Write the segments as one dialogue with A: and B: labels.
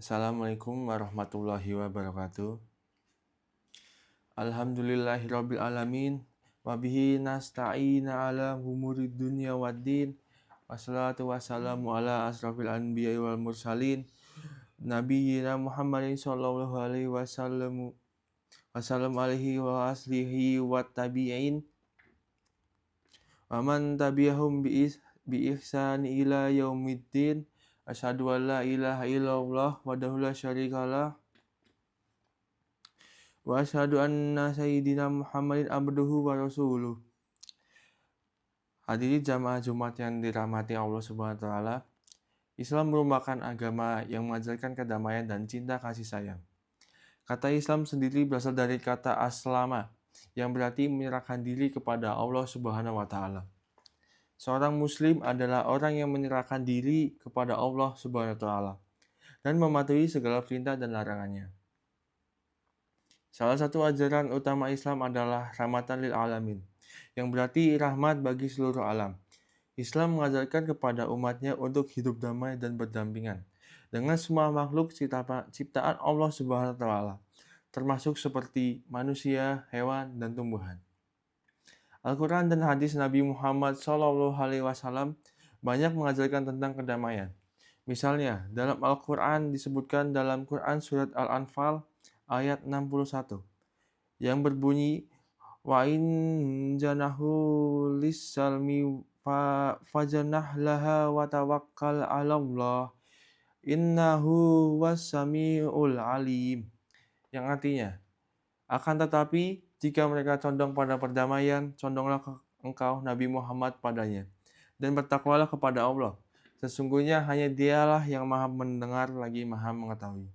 A: Assalamualaikum warahmatullahi wabarakatuh. Alhamdulillahirabbil alamin wa bihi nasta'ina ala umurid dunya waddin. Wassalatu wassalamu ala asrafil anbiya'i wal mursalin nabiyyina Muhammadin sallallahu alaihi wasallam alaihi wa aslihi wa tabi'in wa man tabi'ahum bi ihsan ila yaumiddin. Asyhadu an la ilaha illallah wahdahu la syarikalah wa asyhadu anna sayyidina Muhammadin abduhu wa rasuluh. Hadirin jamaah Jumat yang dirahmati Allah Subhanahu wa taala, Islam merupakan agama yang mengajarkan kedamaian dan cinta kasih sayang. Kata Islam sendiri berasal dari kata aslama yang berarti menyerahkan diri kepada Allah Subhanahu wa taala. Seorang muslim adalah orang yang menyerahkan diri kepada Allah Subhanahu wa taala dan mematuhi segala perintah dan larangannya. Salah satu ajaran utama Islam adalah rahmatan lil alamin, yang berarti rahmat bagi seluruh alam. Islam mengajarkan kepada umatnya untuk hidup damai dan berdampingan dengan semua makhluk ciptaan Allah Subhanahu wa taala, termasuk seperti manusia, hewan, dan tumbuhan. Al-Quran dan hadis Nabi Muhammad SAW banyak mengajarkan tentang kedamaian. Misalnya, dalam Al-Quran disebutkan dalam Quran Surat Al-Anfal ayat 61 yang berbunyi wa in janahu lis-salmi fajanah laha wa tawakkal 'alallah innahu was-sami'ul alim, yang artinya, akan tetapi jika mereka condong pada perdamaian, condonglah engkau Nabi Muhammad padanya dan bertakwalah kepada Allah. Sesungguhnya hanya Dialah yang Maha mendengar lagi Maha mengetahui.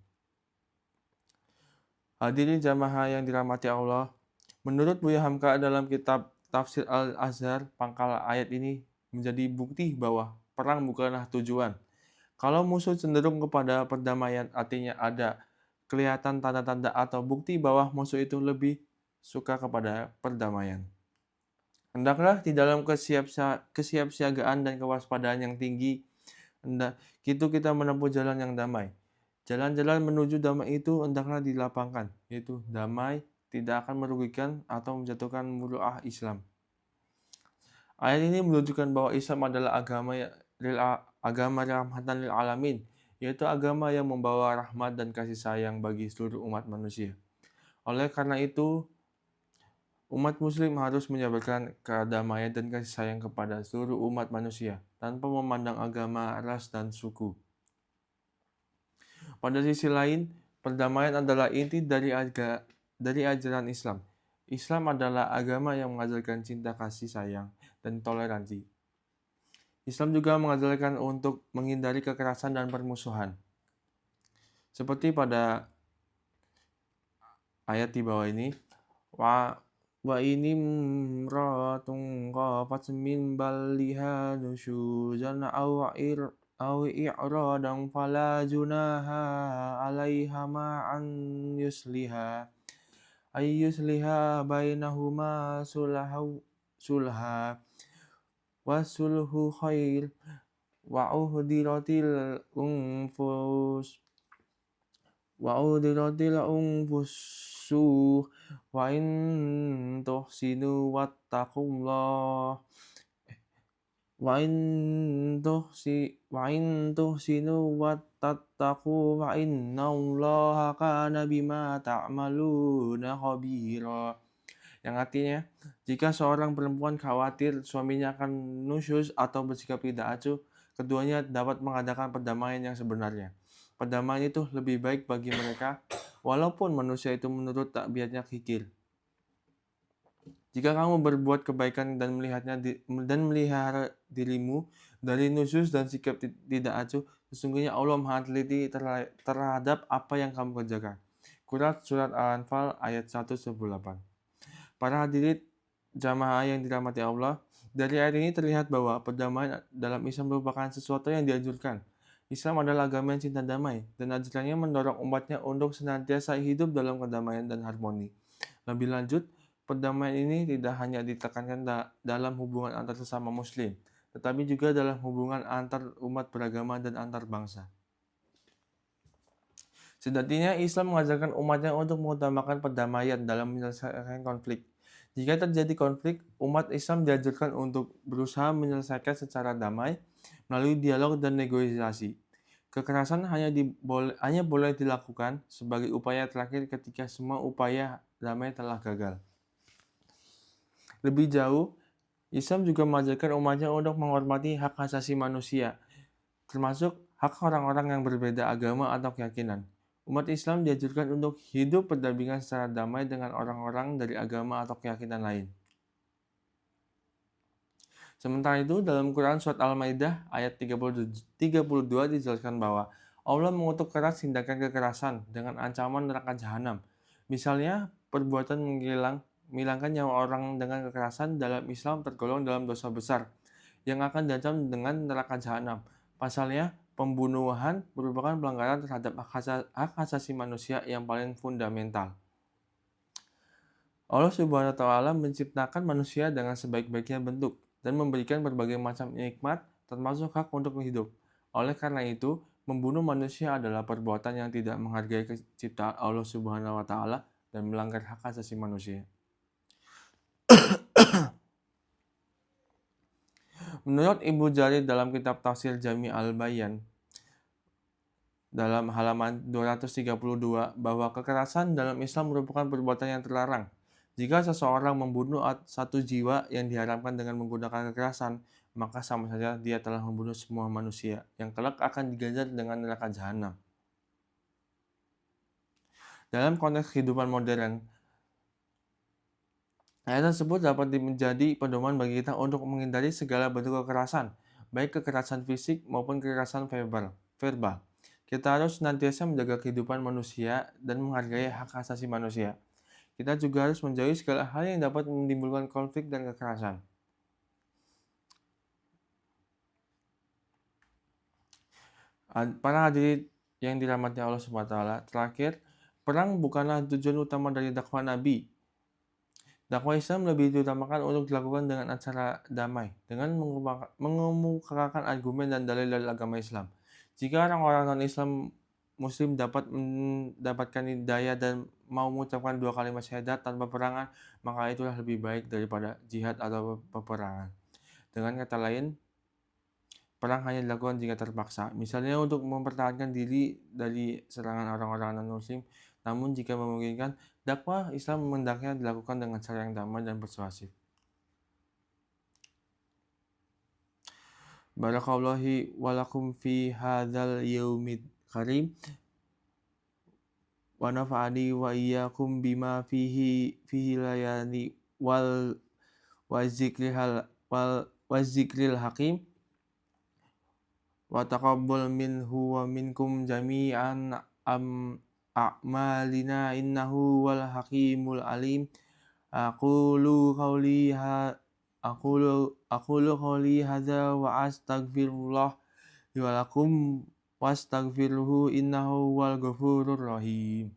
A: Hadirin jamaah yang dirahmati Allah, menurut Buya Hamka dalam kitab Tafsir Al-Azhar, pangkal ayat ini menjadi bukti bahwa perang bukanlah tujuan. Kalau musuh cenderung kepada perdamaian, artinya ada kelihatan tanda-tanda atau bukti bahwa musuh itu lebih suka kepada perdamaian. Hendaklah di dalam kesiapsiagaan dan kewaspadaan yang tinggi, gitu kita menempuh jalan yang damai. Jalan-jalan menuju damai itu hendaklah dilapangkan, yaitu damai tidak akan merugikan atau menjatuhkan muruah Islam. Ayat ini menunjukkan bahwa Islam adalah agama rahmatan lil alamin, yaitu agama yang membawa rahmat dan kasih sayang bagi seluruh umat manusia. Oleh karena itu, umat muslim harus menyebarkan kedamaian dan kasih sayang kepada seluruh umat manusia, tanpa memandang agama, ras, dan suku. Pada sisi lain, perdamaian adalah inti dari ajaran Islam. Islam adalah agama yang mengajarkan cinta kasih sayang dan toleransi. Islam juga mengajarkan untuk menghindari kekerasan dan permusuhan. Seperti pada ayat di bawah ini, wa ini imratun qafat min baliha nusyuzan aw i'radan fala junaha 'alaiha ma an yusliha bainahuma sulha wasulhu khair wa uhdiratil unfusu wa in tuhsinu wattaqullah wa in tuhsinu wattattaqu wa innallaha kana bima ta'maluna khabira, yang artinya, jika seorang perempuan khawatir suaminya akan nusyuz atau bersikap tidak acuh, keduanya dapat mengadakan perdamaian yang sebenarnya. Perdamaian itu lebih baik bagi mereka, walaupun manusia itu menurut tabiatnya kikir. Jika kamu berbuat kebaikan dan melihara dirimu dari nusyuz dan sikap tidak acuh, sesungguhnya Allah Maha teliti terhadap apa yang kamu kerjakan. Quran Surat Al-Anfal ayat 118. Para hadirin jamaah yang dirahmati Allah, dari ayat ini terlihat bahwa perdamaian dalam Islam merupakan sesuatu yang dianjurkan. Islam adalah agama yang cinta damai, dan ajarannya mendorong umatnya untuk senantiasa hidup dalam kedamaian dan harmoni. Lebih lanjut, perdamaian ini tidak hanya ditekankan dalam hubungan antar sesama muslim, tetapi juga dalam hubungan antar umat beragama dan antar bangsa. Sejatinya Islam mengajarkan umatnya untuk mengutamakan perdamaian dalam menyelesaikan konflik. Jika terjadi konflik, umat Islam diajarkan untuk berusaha menyelesaikan secara damai melalui dialog dan negosiasi. Kekerasan hanya boleh dilakukan sebagai upaya terakhir ketika semua upaya damai telah gagal. Lebih jauh, Islam juga mengajarkan umatnya untuk menghormati hak asasi manusia, termasuk hak orang-orang yang berbeda agama atau keyakinan. Umat Islam diajarkan untuk hidup berdampingan secara damai dengan orang-orang dari agama atau keyakinan lain. Sementara itu, dalam Quran Surat Al-Maidah ayat 32 dijelaskan bahwa Allah mengutuk keras tindakan kekerasan dengan ancaman neraka jahanam. Misalnya, perbuatan menghilangkan nyawa orang dengan kekerasan dalam Islam tergolong dalam dosa besar yang akan diancam dengan neraka jahanam. Pasalnya, pembunuhan merupakan pelanggaran terhadap hak asasi manusia yang paling fundamental. Allah Subhanahu wa Ta'ala menciptakan manusia dengan sebaik-baiknya bentuk dan memberikan berbagai macam nikmat, termasuk hak untuk hidup. Oleh karena itu, membunuh manusia adalah perbuatan yang tidak menghargai ciptaan Allah Subhanahu wa Ta'ala dan melanggar hak asasi manusia. Menurut Ibnu Jarir dalam kitab Tafsir Jami' al-Bayan dalam halaman 232 bahwa kekerasan dalam Islam merupakan perbuatan yang terlarang. Jika seseorang membunuh satu jiwa yang diharamkan dengan menggunakan kekerasan, maka sama saja dia telah membunuh semua manusia yang kelak akan diganjar dengan neraka jahanam. Dalam konteks kehidupan modern, ayat tersebut dapat menjadi pedoman bagi kita untuk menghindari segala bentuk kekerasan, baik kekerasan fisik maupun kekerasan verbal. Kita harus senantiasa menjaga kehidupan manusia dan menghargai hak asasi manusia. Kita juga harus menjauhi segala hal yang dapat menimbulkan konflik dan kekerasan. Para hadirin yang dirahmati Allah SWT, terakhir, perang bukanlah tujuan utama dari dakwah Nabi. Dakwah Islam lebih diutamakan untuk dilakukan dengan acara damai, dengan mengemukakan argumen dan dalil-dalil agama Islam. Jika orang-orang non-Islam Muslim dapat mendapatkan hidayah dan mau mengucapkan 2 kalimat syahadat tanpa perangan, maka itulah lebih baik daripada jihad atau peperangan. Dengan kata lain, perang hanya dilakukan jika terpaksa, misalnya untuk mempertahankan diri dari serangan orang-orang non-Muslim. Namun jika memungkinkan, dakwah Islam hendaknya dilakukan dengan cara yang damai dan persuasif. Barakallahu walakum fi hadzal yaumil karim wa nafa'ani wa iyyakum bima fihi layani wal zikril hakim wa taqabbal minhu wa minkum jami'an a'malina innahu wal hakimul alim. Aqulu qawli hadza wa astaghfirullah wa lakum wastaghfiruhu innahu wal ghafurur rahim.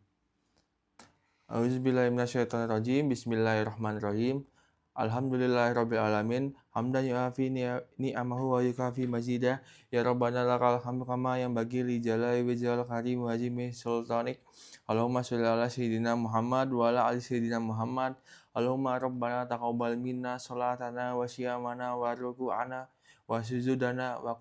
A: A'udzubillahi minasyaitonir rajim. Bismillahirrahmanirrahim. Alhamdulillahirabbil alamin. Hamdan yu'afi ni'amahu wa yukafi mazidah. Ya Rabbana lakal hamdu kama yang bagi li jalali wajhil karim wa azimi sultanik. Allahumma sholli ala sayyidina Muhammad wa ala ali sayyidina Muhammad. Allahumma Rabbana taqabbal minna sholatana wa siyamana wa ruku'ana wa sujudana wa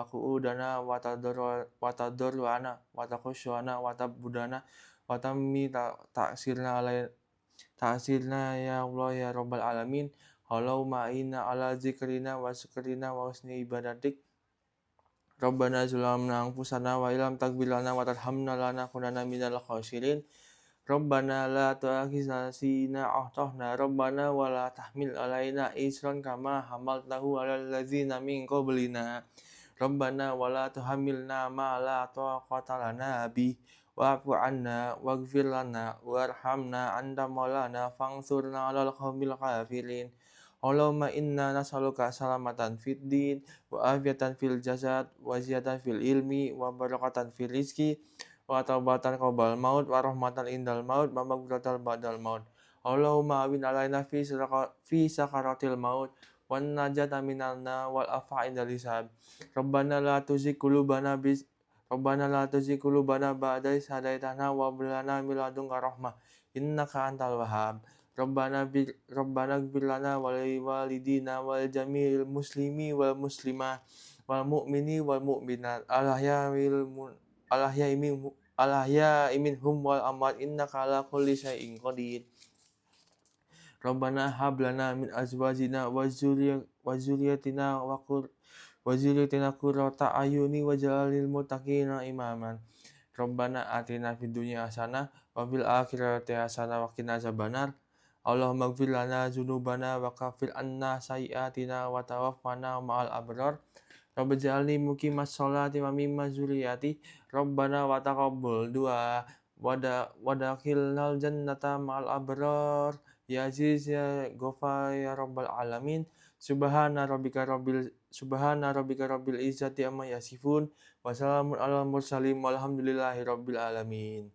A: qu'udana wa tadarruana wa taqushuana wa tabudana wa tammi ta'sirna ya Allah ya Rabbal alamin. Allahumma inna ala zikrina wa syukrina wa husni ibadatik. Rabbana zalamna anfusana wa illam taghfir lana wa tarhamna lanakunanna minal khasirin. Rabbana la tu'akhizna nasiina akhtana. Rabbana wa la tahmil alaina isran kama hamaltahu alal ladzina min qablina. Rabbana wa la tuhammilna ma la taqata lana bih. Wa'fu anna waghfir lana warhamna anta maulana fansurna 'alal qaumil kafirin. Allahumma inna nas'aluka salamatan fid din wa afiyatan fil jasad wa ziyadatan fil ilmi wa barakatan fil rizqi wa taubatan qabal maut wa rahmatan indal maut wa maghfiratan ba'dal maut. Allahumma awin alaina fi sakaratil maut wan najata minanna wal afa indal hisab. Rabbana la tuzigh qulubana Rabbana la tuzigh qulubana ba'da idh hadaitana wa hab lana min ladunka rahmah innaka antal wahhab. Rabbana ighfir lana wa liwalidina wal jami'il muslimi wal muslimah wal mu'mini wal mu'minat al ahya'i minhum wal amwat innaka ala kulli syai'in qadir. Rabbana hab lana min azwajina wa zurriyyatina qurrata a'yuni waj'alna lil muttaqina imaman. Rabbana atina fid dunya hasanah wa fil akhirati hasanah wa qina azabannar. Allahumma ighfir lana dzunubana wa kaffir anna sayyi'atina wa tawaffana ma'al abrar. Rabbi ij'alni muqimas sholati wa mimma dzurriyyati. Rabbana wa taqabbal du'a wa dakhilnal jannata ma'al abrar. Ya Aziz ya Ghaffar ya Rabbal alamin. Subhana rabbika rabbil izzati amma yasifun wa salamun alal mursalin walhamdulillahi rabbil alamin.